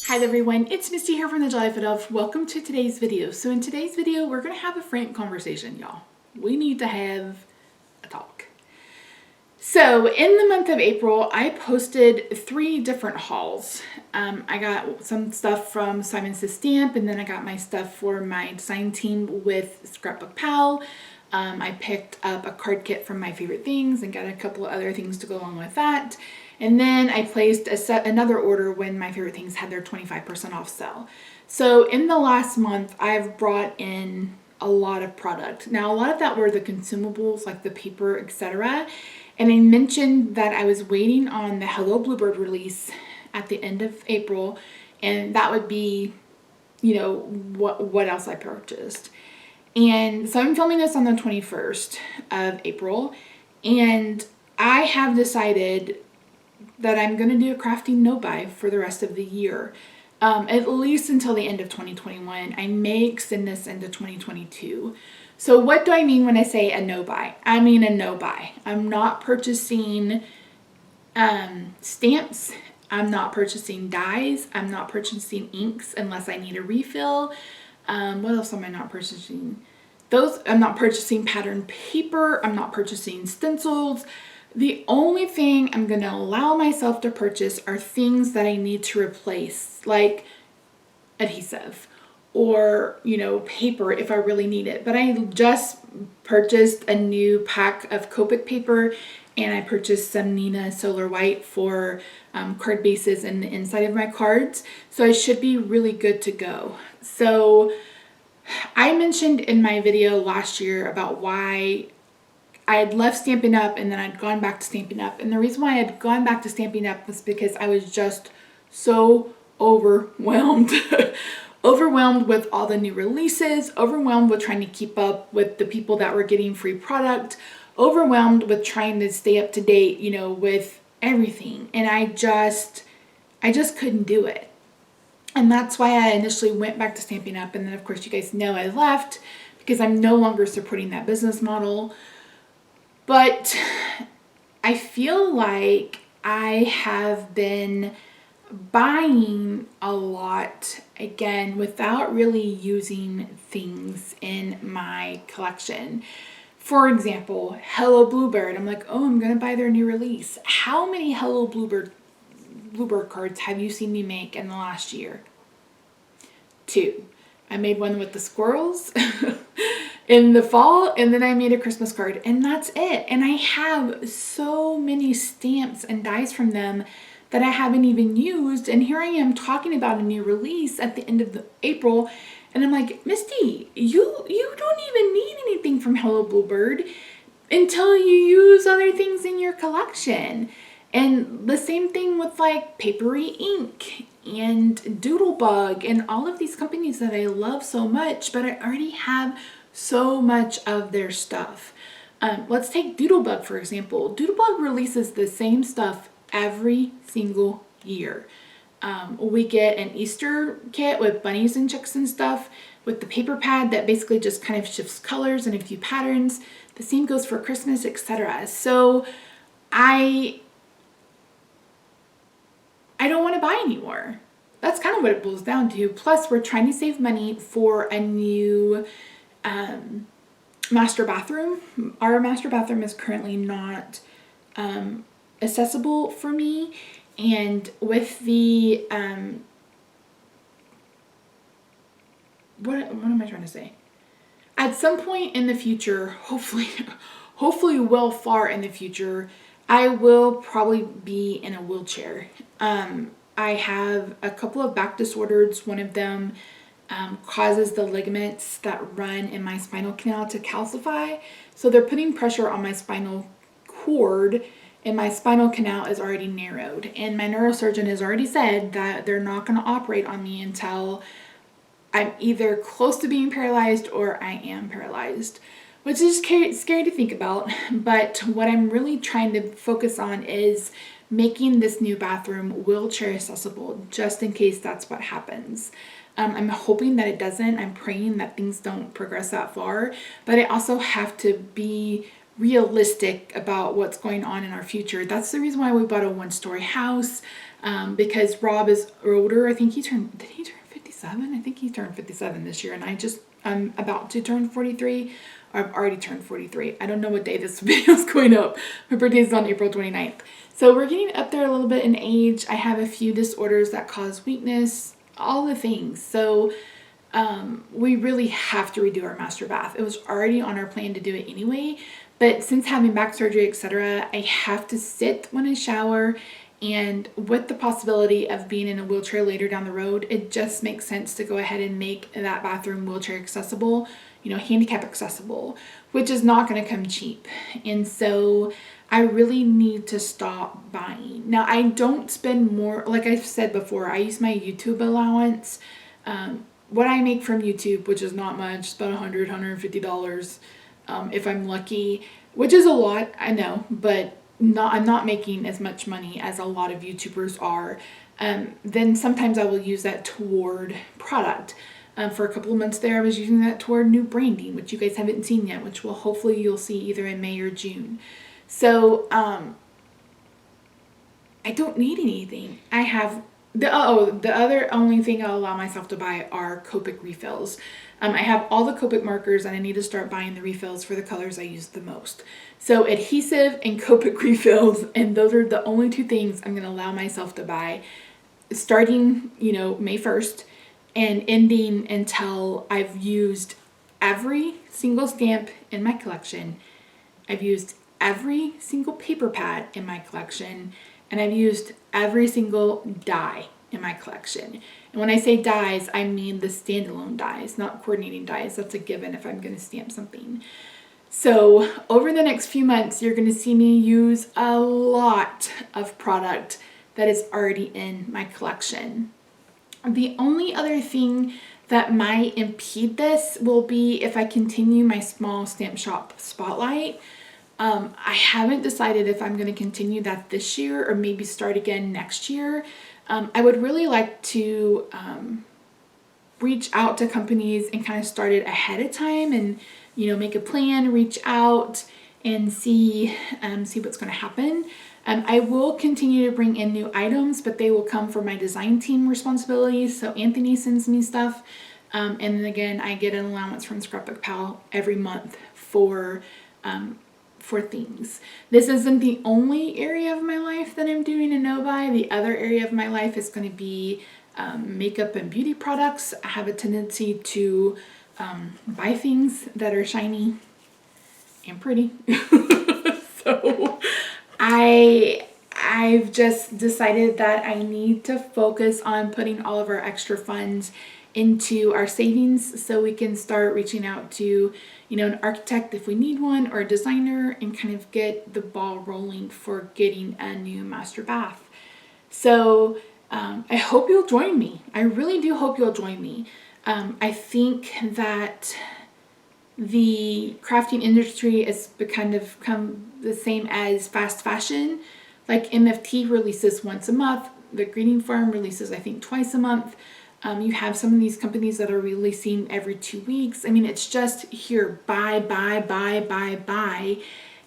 Hi everyone, it's Misty here from TheJollyFatElf. Welcome to today's video. So in today's video, we're gonna have a frank conversation, y'all. We need to have a talk. So in the month of April, I posted 3 different hauls. I got some stuff from Simon Says Stamp, and then I got my stuff for my design team with Scrapbook Pal. I picked up a card kit from My Favorite Things and got a couple of other things to go along with that. And then I placed another order when My Favorite Things had their 25% off sale. So in the last month, I've brought in a lot of product. Now, a lot of that were the consumables like the paper, etc. And I mentioned that I was waiting on the Hello Bluebird release at the end of April, and that would be, what else I purchased. And so I'm filming this on the 21st of April, and I have decided that I'm going to do a Crafty No Buy for the rest of the year, at least until the end of 2021. I may extend this into 2022. So what do I mean when I say a no buy? I mean a no buy. I'm not purchasing stamps. I'm not purchasing dyes. I'm not purchasing inks unless I need a refill. What else am I not purchasing? I'm not purchasing pattern paper. I'm not purchasing stencils. The only thing I'm going to allow myself to purchase are things that I need to replace, like adhesive or, paper if I really need it. But I just purchased a new pack of Copic paper, and I purchased some Nina Solar White for card bases in the inside of my cards. So I should be really good to go. So I mentioned in my video last year about why I had left Stampin' Up! And then I'd gone back to Stampin' Up! And the reason why I had gone back to Stampin' Up! Was because I was just so overwhelmed. Overwhelmed with all the new releases, overwhelmed with trying to keep up with the people that were getting free product, overwhelmed with trying to stay up to date, with everything. And I just couldn't do it. And that's why I initially went back to Stampin' Up! And then of course you guys know I left because I'm no longer supporting that business model. But I feel like I have been buying a lot again without really using things in my collection. For example, Hello Bluebird. I'm like, oh, I'm gonna buy their new release. How many Hello Bluebird cards have you seen me make in the last year? 2. I made one with the squirrels in the fall, and then I made a Christmas card, and that's it. And I have so many stamps and dies from them that I haven't even used, and here I am talking about a new release at the end of April, and I'm like, Misty, you don't even need anything from Hello Bluebird until you use other things in your collection. And the same thing with like Papery Ink and Doodlebug and all of these companies that I love so much, but I already have so much of their stuff. Let's take Doodlebug for example. Doodlebug releases the same stuff every single year. We get an Easter kit with bunnies and chicks and stuff with the paper pad that basically just kind of shifts colors and a few patterns. The same goes for Christmas, etc. So I don't want to buy anymore. That's kind of what it boils down to. Plus, we're trying to save money for a new master bathroom. Our master bathroom is currently not accessible for me, and with the what am I trying to say? At some point in the future, hopefully well far in the future, I will probably be in a wheelchair. I have a couple of back disorders. One of them causes the ligaments that run in my spinal canal to calcify. So they're putting pressure on my spinal cord, and my spinal canal is already narrowed. And my neurosurgeon has already said that they're not going to operate on me until I'm either close to being paralyzed or I am paralyzed, which is scary to think about. But what I'm really trying to focus on is making this new bathroom wheelchair accessible, just in case that's what happens. I'm hoping that it doesn't. I'm praying that things don't progress that far, but I also have to be realistic about what's going on in our future. That's the reason why we bought a 1-story house, because Rob is older. I think did he turn 57? I think he turned 57 this year, and I'm about to turn 43. I've already turned 43. I don't know what day this video is going up. My birthday is on April 29th. So we're getting up there a little bit in age. I have a few disorders that cause weakness, all the things. So we really have to redo our master bath. It was already on our plan to do it anyway, but since having back surgery, etc., I have to sit when I shower, and with the possibility of being in a wheelchair later down the road, it just makes sense to go ahead and make that bathroom wheelchair accessible, handicap accessible, which is not going to come cheap. And so I really need to stop buying. Now, I don't spend more, like I've said before, I use my YouTube allowance. What I make from YouTube, which is not much, it's about $100, $150 if I'm lucky, which is a lot, I know, but I'm not making as much money as a lot of YouTubers are. Then sometimes I will use that toward product. For a couple of months there, I was using that toward new branding, which you guys haven't seen yet, which will hopefully you'll see either in May or June. So I don't need anything. I have the other only thing I'll allow myself to buy are Copic refills. I have all the Copic markers, and I need to start buying the refills for the colors I use the most. So adhesive and Copic refills, and those are the only two things I'm going to allow myself to buy starting, May 1st and ending until I've used every single stamp in my collection. I've used every single paper pad in my collection, and I've used every single die in my collection. And when I say dies, I mean the standalone dies, not coordinating dies. That's a given if I'm going to stamp something. So over the next few months, you're going to see me use a lot of product that is already in my collection. The only other thing that might impede this will be if I continue my small stamp shop spotlight. I haven't decided if I'm going to continue that this year or maybe start again next year. I would really like to reach out to companies and kind of start it ahead of time and, make a plan, reach out and see what's going to happen. I will continue to bring in new items, but they will come from my design team responsibilities. So Anthony sends me stuff. And then again, I get an allowance from Scrapbook Pal every month for things. This isn't the only area of my life that I'm doing a no-buy. The other area of my life is going to be makeup and beauty products. I have a tendency to buy things that are shiny and pretty. So I've just decided that I need to focus on putting all of our extra funds into our savings so we can start reaching out to, an architect if we need one or a designer and kind of get the ball rolling for getting a new master bath. So I hope you'll join me. I really do hope you'll join me. I think that the crafting industry has kind of come the same as fast fashion. Like MFT releases once a month. The Greeting Farm releases, I think, twice a month. You have some of these companies that are releasing every 2 weeks. I mean, it's just here, buy.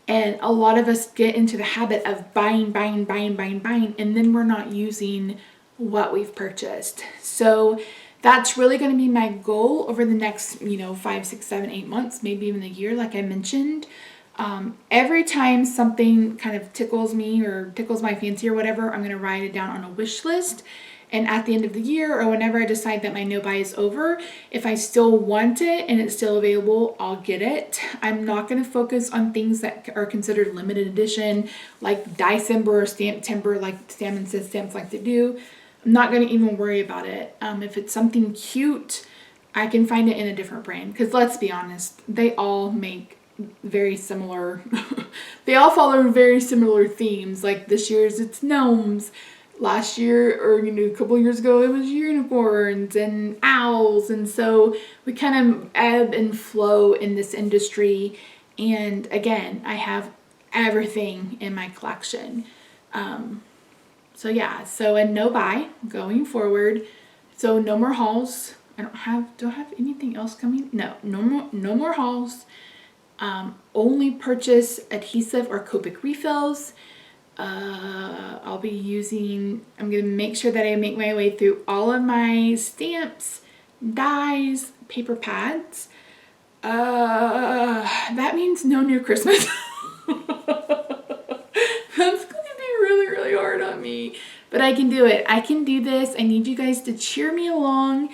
And a lot of us get into the habit of buying, and then we're not using what we've purchased. So that's really going to be my goal over the next, 5, 6, 7, 8 months, maybe even a year, like I mentioned. Every time something kind of tickles me or tickles my fancy or whatever, I'm going to write it down on a wish list. And at the end of the year or whenever I decide that my no-buy is over, if I still want it and it's still available, I'll get it. I'm not going to focus on things that are considered limited edition, like Dicember or Stamp Timber, like Sam and Sis Stamps like to do. I'm not going to even worry about it. If it's something cute, I can find it in a different brand. Because let's be honest, they all make very similar, they all follow very similar themes. Like this year's it's gnomes. Last year, or a couple years ago, it was unicorns and owls, and so we kind of ebb and flow in this industry. And again, I have everything in my collection. So yeah, so a no buy going forward. So no more hauls. Do I have anything else coming? No more hauls. only purchase adhesive or Copic refills. I'll be using, I'm going to make sure that I make my way through all of my stamps, dies, paper pads. That means no new Christmas. That's going to be really, really hard on me. But I can do it. I can do this. I need you guys to cheer me along.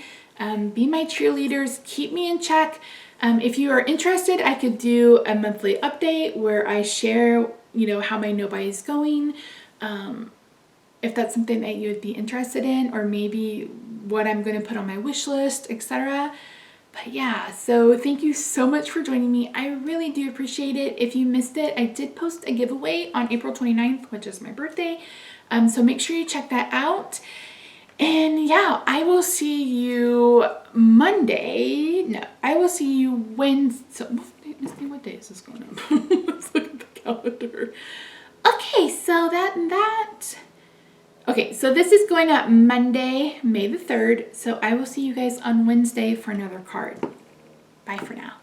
Be my cheerleaders. Keep me in check. If you are interested, I could do a monthly update where I share, you know, how my no buy is going. If that's something that you would be interested in, or maybe what I'm going to put on my wish list, etc. But yeah, so thank you so much for joining me. I really do appreciate it. If you missed it, I did post a giveaway on April 29th, which is my birthday. So make sure you check that out. And yeah, I will see you Monday. No, I will see you Wednesday. So, what day is this going up? Let's look at the calendar. Okay, so okay, so this is going up Monday, May the 3rd. So I will see you guys on Wednesday for another card. Bye for now.